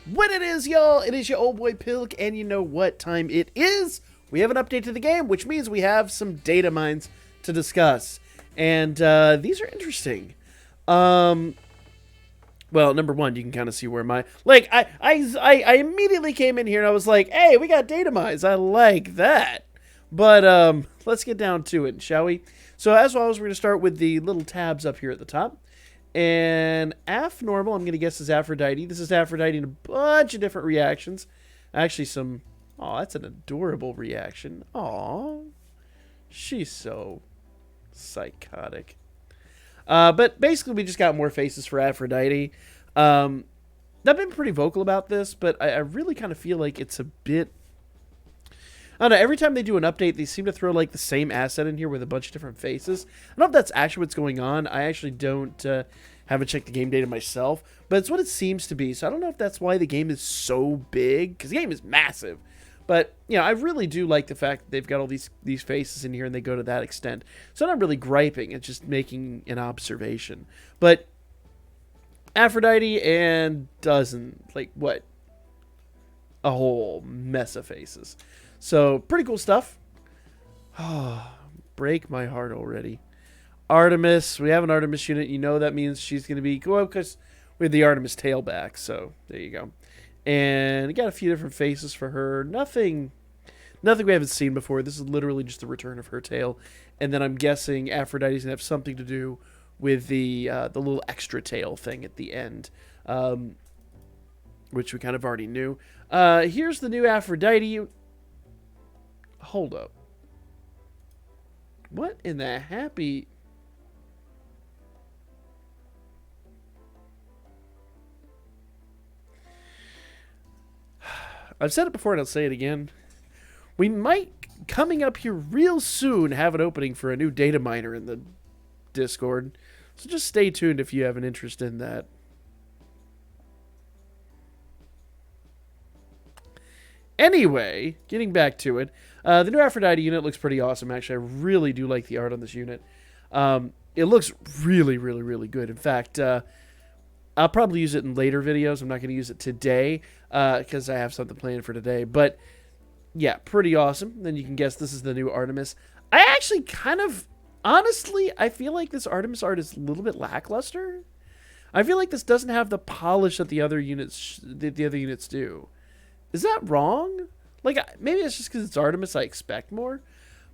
What it is, y'all? It is your old boy Pilk, and you know what time it is? We have an update to the game, which means we have some data mines to discuss. And these are interesting. Well, number one, you can kind of see where my... I immediately came in here and I was like, hey, we got data mines. I like that. But let's get down to it, shall we? So as always, we're going to start with the little tabs up here at the top. And normal, I'm going to guess, is Aphrodite. This is Aphrodite in a bunch of different reactions. Actually, some... Oh, that's an adorable reaction. Aw. She's so psychotic. But basically, we just got more faces for Aphrodite. I've been pretty vocal about this, but I really kind of feel like it's a bit... I don't know, every time they do an update, they seem to throw like the same asset in here with a bunch of different faces. I don't know if that's actually what's going on. I actually don't haven't checked the game data myself, but it's what it seems to be. So I don't know if that's why the game is so big, because the game is massive. But, you know, I really do like the fact that they've got all these faces in here and they go to that extent. So I'm not really griping, it's just making an observation. But Aphrodite and doesn't, like, what? A whole mess of faces. So, pretty cool stuff. Oh, break my heart already. Artemis. We have an Artemis unit. You know that means she's going to be... Well, because we have the Artemis tail back. So, there you go. And we got a few different faces for her. Nothing we haven't seen before. This is literally just the return of her tail. And then I'm guessing Aphrodite's going to have something to do with the little extra tail thing at the end. Which we kind of already knew. Here's the new Aphrodite. Hold up. What in the happy... I've said it before and I'll say it again. We might, coming up here real soon, have an opening for a new data miner in the Discord. So just stay tuned if you have an interest in that. Anyway, getting back to it. The new Aphrodite unit looks pretty awesome, actually. I really do like the art on this unit. It looks really, really, really good. In fact, I'll probably use it in later videos. I'm not going to use it today because I have something planned for today. But, yeah, pretty awesome. Then you can guess this is the new Artemis. I actually kind of, honestly, I feel like this Artemis art is a little bit lackluster. I feel like this doesn't have the polish that the other units do. Is that wrong? Like, maybe it's just because it's Artemis I expect more.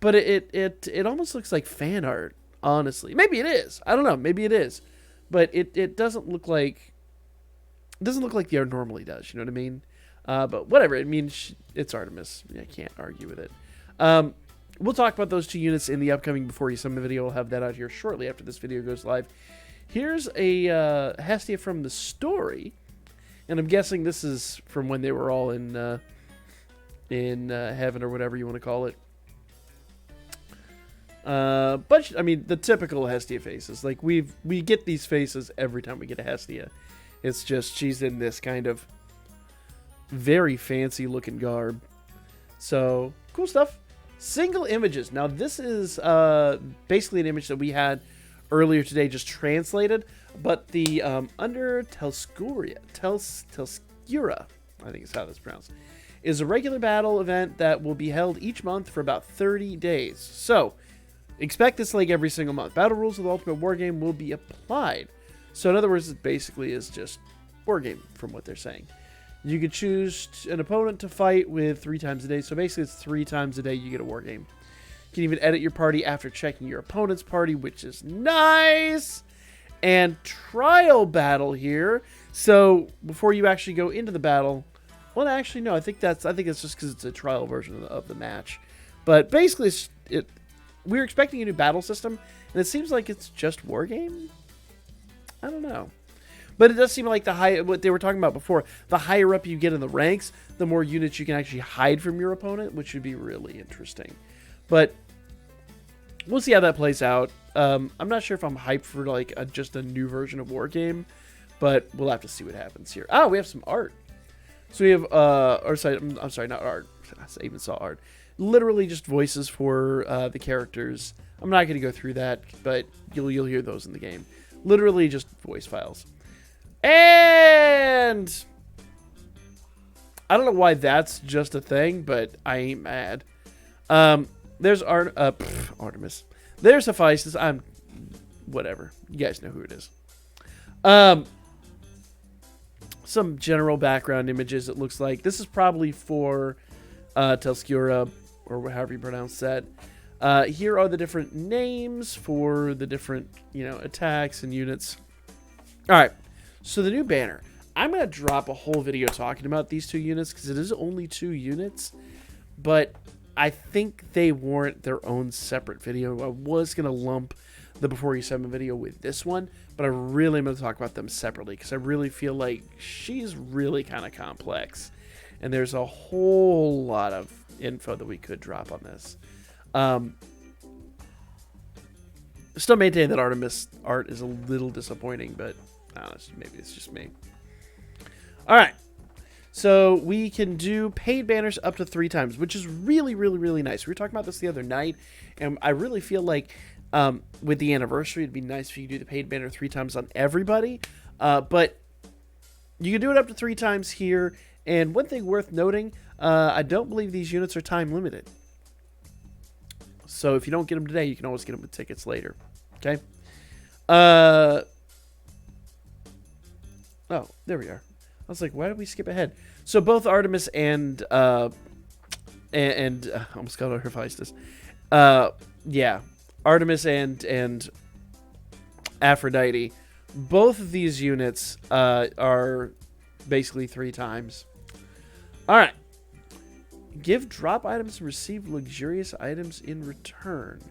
But it almost looks like fan art, honestly. Maybe it is. I don't know. Maybe it is. But it doesn't look like... It doesn't look like the art normally does. You know what I mean? But whatever. I mean, it's Artemis. I can't argue with it. We'll talk about those two units in the upcoming Before You Summon video. We'll have that out here shortly after this video goes live. Here's a Hestia from the story. And I'm guessing this is from when they were all in heaven or whatever you want to call it. But I mean, the typical Hestia faces. Like we get these faces every time we get a Hestia. It's just she's in this kind of very fancy looking garb. So cool stuff. Single images. Now this is basically an image that we had earlier today, just translated. But the under Telscura, I think is how that's pronounced, is a regular battle event that will be held each month for about 30 days. So, expect this like every single month. Battle rules of the Ultimate Wargame will be applied. So, in other words, it basically is just Wargame from what they're saying. You could choose an opponent to fight with 3 times a day. So, basically, it's 3 times a day you get a Wargame. You can even edit your party after checking your opponent's party, which is nice. And trial battle here. So before you actually go into the battle, well, actually no, I think that's just because it's a trial version of the match. But basically, we're expecting a new battle system, and it seems like it's just Wargame. I don't know, but it does seem like what they were talking about before. The higher up you get in the ranks, the more units you can actually hide from your opponent, which would be really interesting. But we'll see how that plays out. I'm not sure if I'm hyped for like just a new version of Wargame, but we'll have to see what happens here. Oh, we have some art. So we have, I'm sorry, not art. I even saw art. Literally just voices for the characters. I'm not going to go through that, but you'll hear those in the game. Literally just voice files. And I don't know why that's just a thing, but I ain't mad. There's Artemis. There's Hephaestus. Whatever. You guys know who it is. Some general background images. It looks like this is probably for Telscura, or however you pronounce that. Here are the different names for the different, attacks and units. All right. So the new banner. I'm going to drop a whole video talking about these two units because it is only 2 units, but I think they warrant their own separate video. I was going to lump the Before You Summon video with this one, but I really am going to talk about them separately because I really feel like she's really kind of complex, and there's a whole lot of info that we could drop on this. Still maintain that Artemis art is a little disappointing, but I don't know, maybe it's just me. All right. So we can do paid banners up to 3 times, which is really, really, really nice. We were talking about this the other night, and I really feel like with the anniversary, it'd be nice if you do the paid banner 3 times on everybody. But you can do it up to 3 times here. And one thing worth noting, I don't believe these units are time limited. So if you don't get them today, you can always get them with tickets later. Okay? Oh, there we are. I was like, why did we skip ahead? So both Artemis and I almost called her Hephaestus. Yeah, Artemis and Aphrodite. Both of these units are basically 3 times. All right. Give drop items and receive luxurious items in return.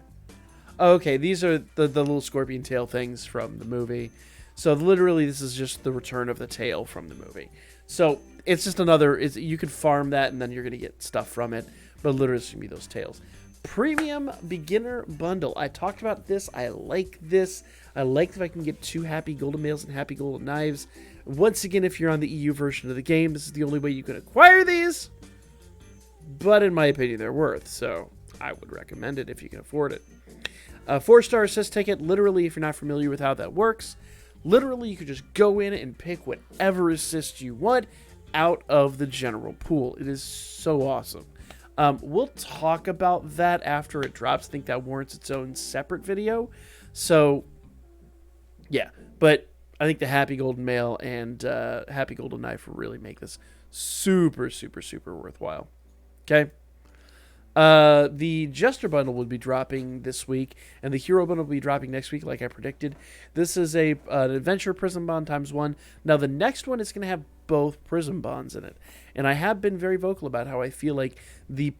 Okay, these are the little scorpion tail things from the movie. So literally, this is just the return of the tail from the movie. So it's just another. You can farm that, and then you're gonna get stuff from it. But literally, it's gonna be those tails. Premium beginner bundle. I talked about this. I like this. I like if I can get 2 happy golden males and happy golden knives. Once again, if you're on the EU version of the game, this is the only way you can acquire these. But in my opinion, they're worth. So I would recommend it if you can afford it. 4-star assist ticket. Literally, if you're not familiar with how that works. Literally, you could just go in and pick whatever assist you want out of the general pool. It is so awesome. We'll talk about that after it drops. I think that warrants its own separate video. So, yeah. But I think the Happy Golden Male and Happy Golden Knife will really make this super, super, super worthwhile. Okay? The Jester bundle will be dropping this week, and the Hero bundle will be dropping next week, like I predicted. This is an Adventure Prism Bond ×1. Now, the next one is going to have both Prism Bonds in it, and I have been very vocal about how I feel like the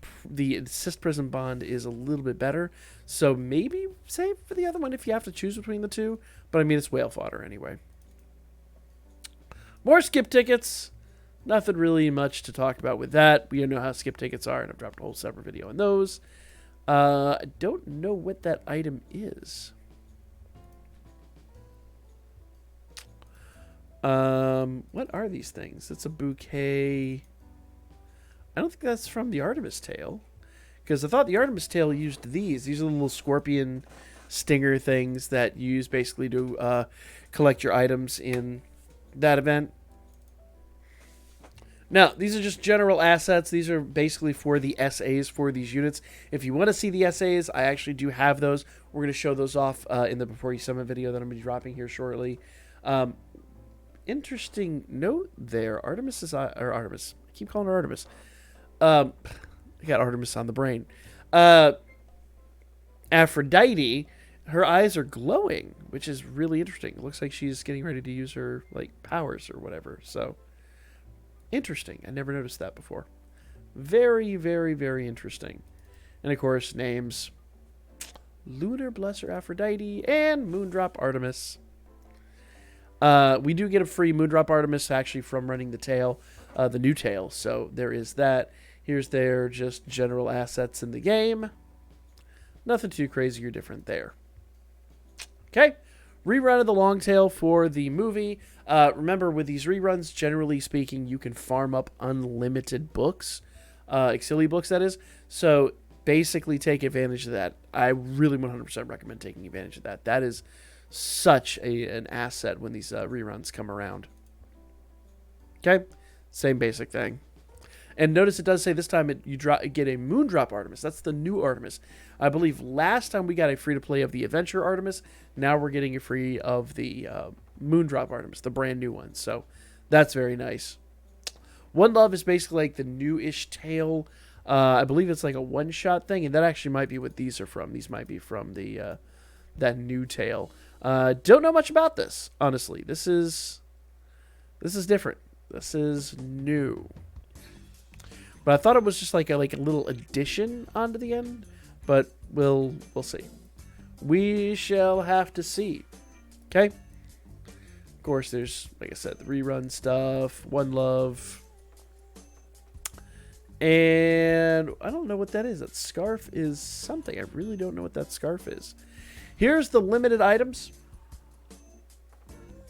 Assist Prism Bond is a little bit better, so maybe save for the other one if you have to choose between the two, but I mean, it's whale fodder anyway. More skip tickets. Nothing really much to talk about with that. We know how skip tickets are, and I've dropped a whole separate video on those. I don't know what that item is. What are these things? It's a bouquet. I don't think that's from the Artemis tail, because I thought the Artemis tail used these. These are the little scorpion stinger things that you use basically to collect your items in that event. Now, these are just general assets. These are basically for the SAs for these units. If you want to see the SAs, I actually do have those. We're going to show those off in the Before You Summon video that I'm going to be dropping here shortly. Interesting note there. Artemis. I keep calling her Artemis. I got Artemis on the brain. Aphrodite, her eyes are glowing, which is really interesting. It looks like she's getting ready to use her powers or whatever. So interesting. I never noticed that before. Very, very, very interesting. And of course, names: Lunar Blesser Aphrodite and Moondrop Artemis. We do get a free Moondrop Artemis actually from running the tail, the new tail. So there is that. Here's their just general assets in the game. Nothing too crazy or different there. Okay. Rerun of the long tail for the movie. Remember, with these reruns, generally speaking, you can farm up unlimited books. Auxiliary books, that is. So basically take advantage of that. I really 100% recommend taking advantage of that. That is such an asset when these reruns come around. Okay? Same basic thing. And notice it does say this time you get a Moondrop Artemis. That's the new Artemis. I believe last time we got a free-to-play of the Adventure Artemis. Now we're getting a free of the Moondrop Artemis, the brand new one. So that's very nice. One Love is basically like the new-ish tale. I believe it's like a one-shot thing, and that actually might be what these are from. These might be from the that new tale. Don't know much about this, honestly. This is different. This is new. But I thought it was just like a little addition onto the end. But we'll see. We shall have to see. Okay? Of course, there's, like I said, the rerun stuff, One Love. And I don't know what that is. That scarf is something. I really don't know what that scarf is. Here's the limited items.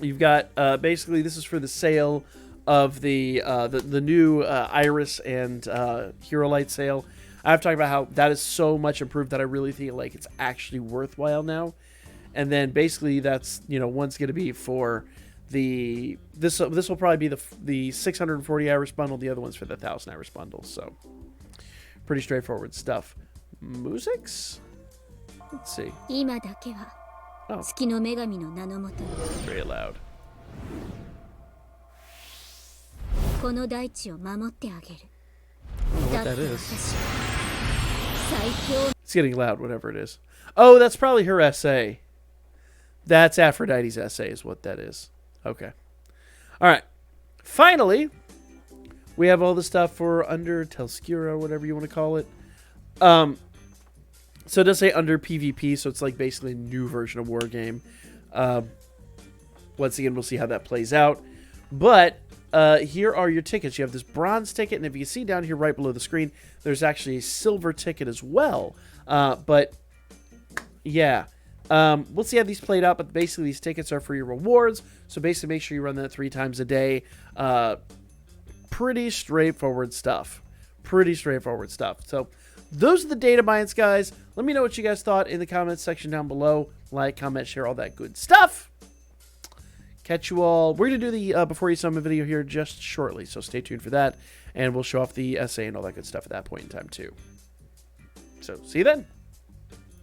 You've got, basically, this is for the sale of the new Iris and Hero Light sale. I've talked about how that is so much improved that I really think like it's actually worthwhile now. And then basically that's, one's going to be for this will probably be the 640 Iris bundle. The other one's for the 1,000 Iris bundle. So pretty straightforward stuff. Musics? Let's see. Oh. Very loud. I don't know what that is. It's getting loud, whatever it is. Oh, that's probably her essay. That's Aphrodite's essay is what that is. Okay. All right. Finally, we have all the stuff for Under Telskura, whatever you want to call it. So it does say Under PvP, so it's like basically a new version of War Game. Once again, we'll see how that plays out. But here are your tickets. You have this bronze ticket, and if you see down here right below the screen, there's actually a silver ticket as well. But yeah, we'll see how these played out. But basically, these tickets are for your rewards. So basically, make sure you run that 3 times a day. Pretty straightforward stuff. Pretty straightforward stuff. So those are the Datamines, guys. Let me know what you guys thought in the comments section down below. Like, comment, share, all that good stuff. Catch you all. We're going to do the Before You Summon video here just shortly, so stay tuned for that. And we'll show off the essay and all that good stuff at that point in time, too. So, see you then.